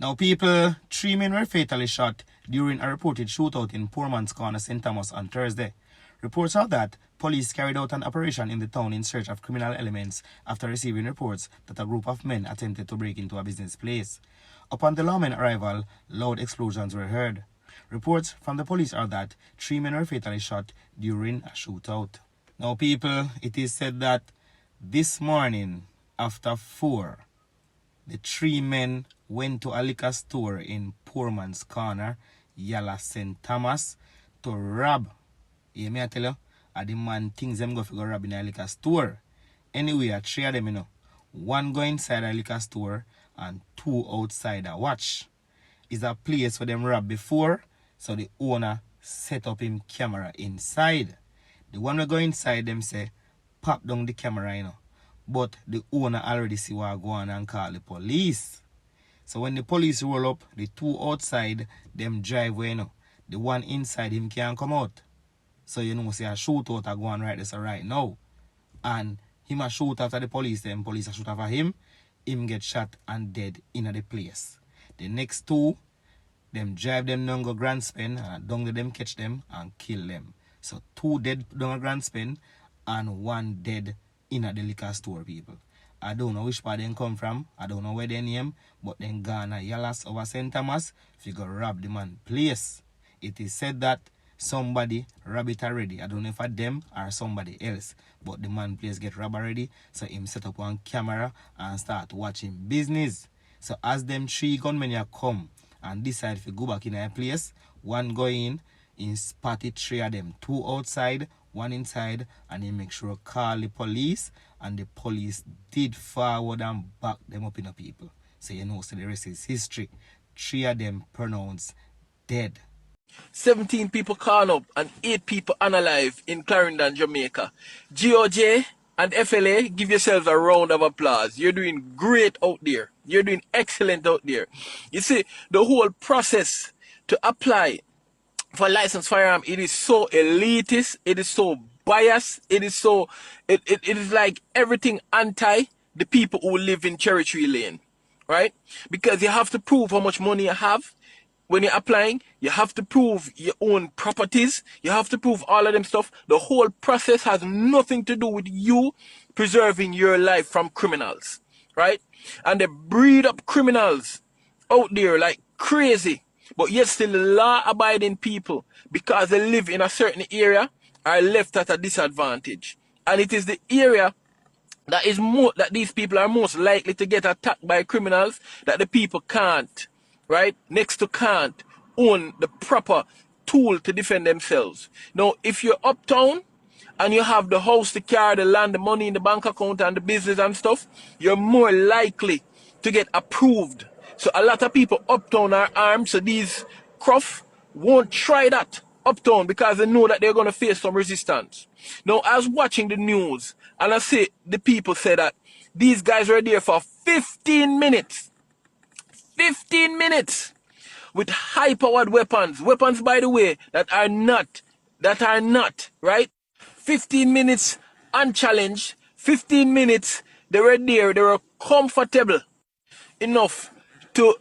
Now, people, 3 men were fatally shot during a reported shootout in Poorman's Corner, St. Thomas on Thursday. Reports are that police carried out an operation in the town in search of criminal elements after receiving reports that a group of men attempted to break into a business place. Upon the lawmen's arrival, loud explosions were heard. Reports from the police are that 3 men were fatally shot during a shootout. Now, people, it is said that this morning after 4, the 3 men went to a liquor store in Poorman's Corner, Yala St. Thomas, to rob. Yeah, me I tell you, the man things them go to go rob in a liquor store. Anyway, 3 of them, 1 go inside a liquor store and 2 outside a watch. It's a place where them rob before, so the owner set up him camera inside. The one we go inside, them say, pop down the camera, But the owner already see what go on and call the police. So when the police roll up, the 2 outside, them drive away, The one inside him can't come out. So say a shootout are going right there right now. And him a shoot after the police, them police a shoot after him get shot and dead in the place. The next 2, them drive them down go Grand Spin and down to them catch them and kill them. So 2 dead down a Grand Spin and 1 dead in the liquor store, people. I don't know which part they come from. I don't know where they name, but then gone a Yalas over St. Thomas if you go rob the man place. It is said that somebody rob it already. I don't know if it's them or somebody else, but the man place get robbed already, so him set up one camera and start watching business. So as them 3 gunmen come and decide if you go back in a place, 1 go in spotted 3 of them, 2 outside, 1 inside, and he make sure call the police, and the police did forward and back them up in the people. So so the rest is history. 3 of them pronounced dead. 17 people caught up and 8 people unalive in Clarendon, Jamaica. GOJ and FLA, give yourselves a round of applause. You're doing great out there. You're doing excellent out there. You see, the whole process to apply for licensed firearm, it is so elitist, it is so biased, it is like everything anti the people who live in Cherry Lane, right? Because you have to prove how much money you have when you're applying, you have to prove your own properties, you have to prove all of them stuff. The whole process has nothing to do with you preserving your life from criminals, right? And they breed up criminals out there like crazy. But yet still the law-abiding people, because they live in a certain area, are left at a disadvantage. And it is the area that these people are most likely to get attacked by criminals that the people can't, right? Next to can't own the proper tool to defend themselves. Now, if you're uptown and you have the house, the car, the land, the money in the bank account and the business and stuff, you're more likely to get approved. So a lot of people uptown are armed, so these cruff won't try that uptown because they know that they're going to face some resistance. Now, I was watching the news and I see the people say that these guys were there for 15 minutes. 15 minutes with high-powered weapons. Weapons, by the way, that are not, right? 15 minutes unchallenged. 15 minutes, they were there, they were comfortable enough to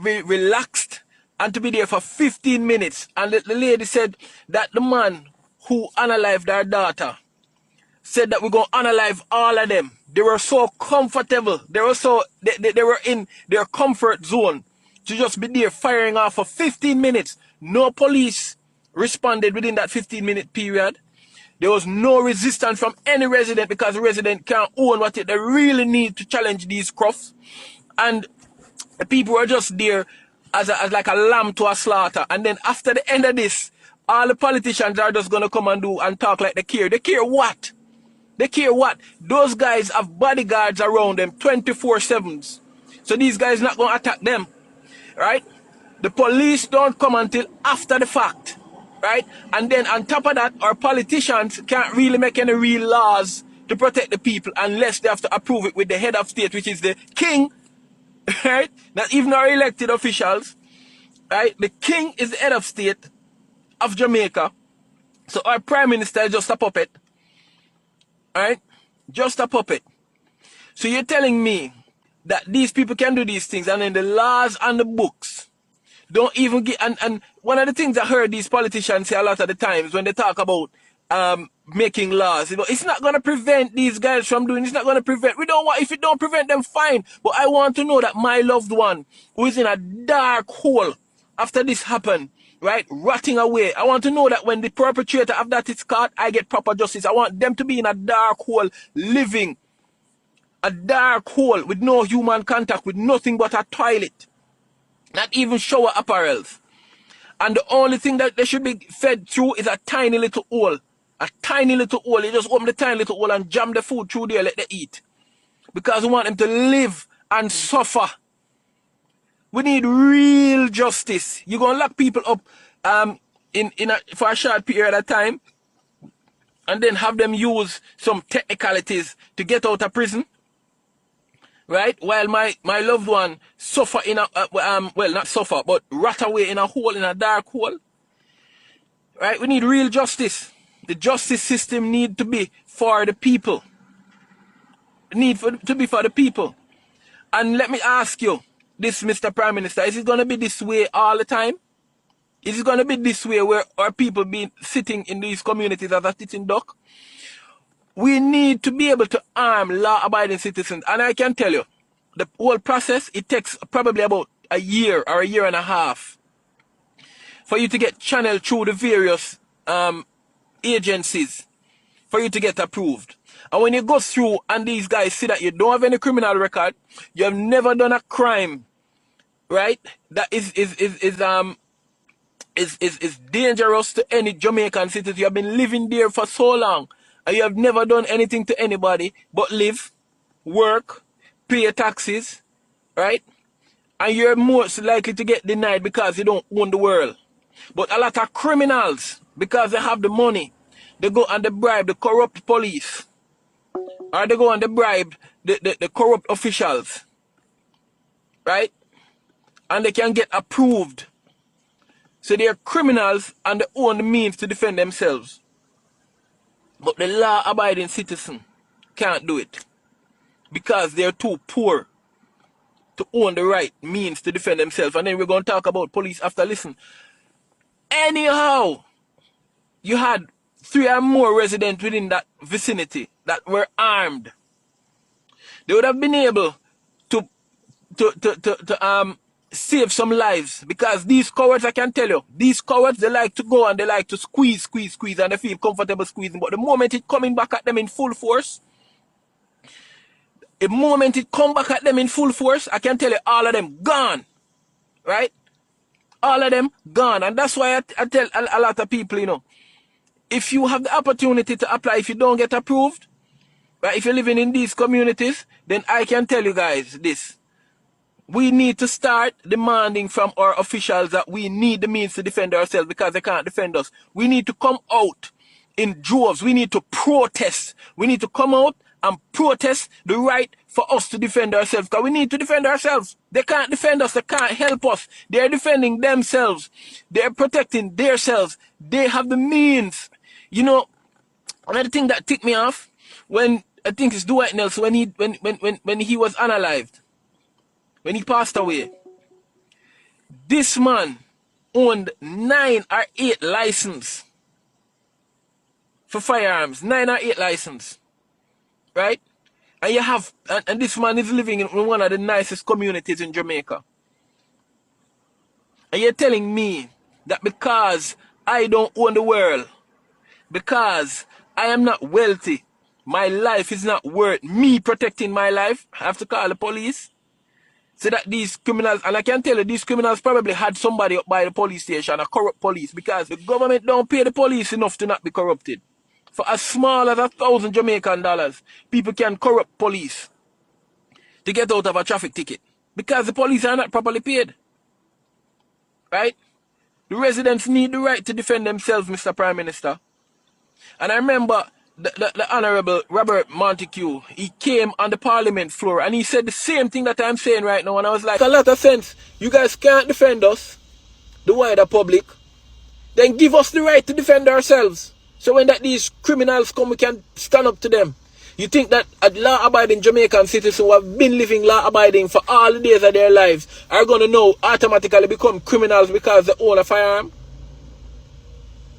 be relaxed and to be there for 15 minutes. And the lady said that the man who unalived our daughter said that we're going to unalive all of them. They were so comfortable. They were in their comfort zone to just be there firing off for 15 minutes. No police responded within that 15-minute period. There was no resistance from any resident because the resident can't own what they really need to challenge these crufts. And the people were just there as like a lamb to a slaughter. And then after the end of this, all the politicians are just going to come and do and talk like they care. They care what? They care what? Those guys have bodyguards around them 24/7. So these guys not going to attack them, right? The police don't come until after the fact, right? And then on top of that, our politicians can't really make any real laws to protect the people unless they have to approve it with the head of state, which is the king, right? Not even our elected officials, right? The king is the head of state of Jamaica. So our prime minister is just a puppet, right? Just a puppet. So you're telling me that these people can do these things, and then the laws and the books don't even get. And one of the things I heard these politicians say a lot of the times when they talk about making laws, you know, it's not going to prevent these guys from doing. It's not going to prevent. We don't want. If it don't prevent them, fine. But I want to know that my loved one who is in a dark hole after this happened, right, rotting away. I want to know that when the perpetrator of that is caught, I get proper justice. I want them to be in a dark hole, living a dark hole with no human contact, with nothing but a toilet, not even shower apparels. And the only thing that they should be fed through is a tiny little hole. A tiny little hole. You just open the tiny little hole and jam the food through there, let them eat. Because we want them to live and suffer. We need real justice. You're going to lock people up for a short period of time and then have them use some technicalities to get out of prison. Right? While my loved one suffer in a, well, not suffer, but rot away in a hole, in a dark hole. Right? We need real justice. The justice system need to be for the people. To be for the people. And let me ask you, this Mr. Prime Minister, is it going to be this way all the time? Is it going to be this way where our people be sitting in these communities as a sitting duck? We need to be able to arm law-abiding citizens. And I can tell you, the whole process, it takes probably about a year or a year and a half for you to get channeled through the various agencies for you to get approved. And when you go through and these guys see that you don't have any criminal record, you have never done a crime, right, that is dangerous to any Jamaican citizen. You have been living there for so long, and you have never done anything to anybody but live, work, pay your taxes, right? And you're most likely to get denied because you don't own the world. But a lot of criminals, because they have the money, they go and they bribe the corrupt police. Or they go and they bribe the corrupt officials. Right? And they can get approved. So they are criminals and they own the means to defend themselves. But the law-abiding citizen can't do it. Because they're too poor to own the right means to defend themselves. And then we're going to talk about police after. Listen. Anyhow, you had 3 or more residents within that vicinity that were armed. They would have been able to save some lives, because these cowards, I can tell you, these cowards, they like to go and they like to squeeze, and they feel comfortable squeezing. But the moment it coming back at them in full force, I can tell you all of them gone, right? All of them gone. And that's why I tell a lot of people, you know, if you have the opportunity to apply, if you don't get approved, right, if you're living in these communities, then I can tell you guys this. We need to start demanding from our officials that we need the means to defend ourselves, because they can't defend us. We need to come out in droves. We need to protest. We need to come out and protest the right for us to defend ourselves, because we need to defend ourselves. They can't defend us. They can't help us. They're defending themselves. They're protecting themselves. They have the means. You know, another thing that ticked me off, when I think it's Dwight Nelson, when he was unalived, when he passed away, this man owned 9 or 8 licenses for firearms. 9 or 8 licenses. Right? And you have, and this man is living in one of the nicest communities in Jamaica. And you're telling me that because I don't own the world, because I am not wealthy, my life is not worth me protecting my life, I have to call the police? So that these criminals, and I can tell you, these criminals probably had somebody up by the police station, a corrupt police, because the government don't pay the police enough to not be corrupted. For as small as $1,000 Jamaican dollars, people can corrupt police to get out of a traffic ticket, because the police are not properly paid. Right? The residents need the right to defend themselves, Mr. Prime Minister. And I remember the Honorable Robert Montague, he came on the Parliament floor and he said the same thing that I'm saying right now. And I was like, a lot of sense. You guys can't defend us, the wider public. Then give us the right to defend ourselves. So when these criminals come, we can stand up to them. You think that a law-abiding Jamaican citizens who have been living law-abiding for all the days of their lives are going to now automatically become criminals because they own a firearm?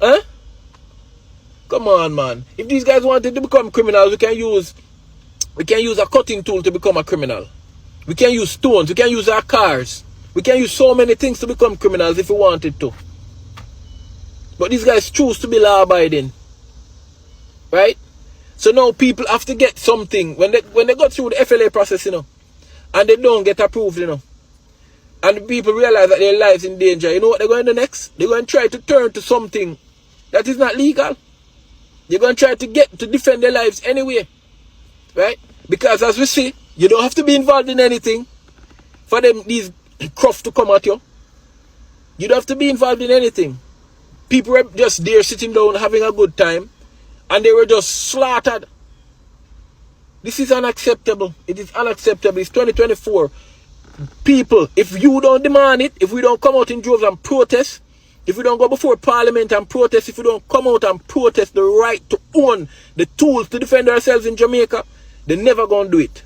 Huh? Come on, man. If these guys wanted to become criminals, we can use a cutting tool to become a criminal. We can use stones. We can use our cars. We can use so many things to become criminals if we wanted to. But these guys choose to be law-abiding. Right? So now people have to get something. When they go through the FLA process, you know, and they don't get approved, you know, and people realize that their lives in danger, you know what they're going to do next? They're going to try to turn to something that is not legal. They're going to try to defend their lives anyway. Right? Because as we see, you don't have to be involved in anything for them, these crufts to come at you. You don't have to be involved in anything. People were just there sitting down having a good time, and they were just slaughtered. This is unacceptable. It is unacceptable. It's 2024. People, if you don't demand it, if we don't come out in droves and protest, if we don't go before Parliament and protest, if we don't come out and protest the right to own the tools to defend ourselves in Jamaica, they're never going to do it.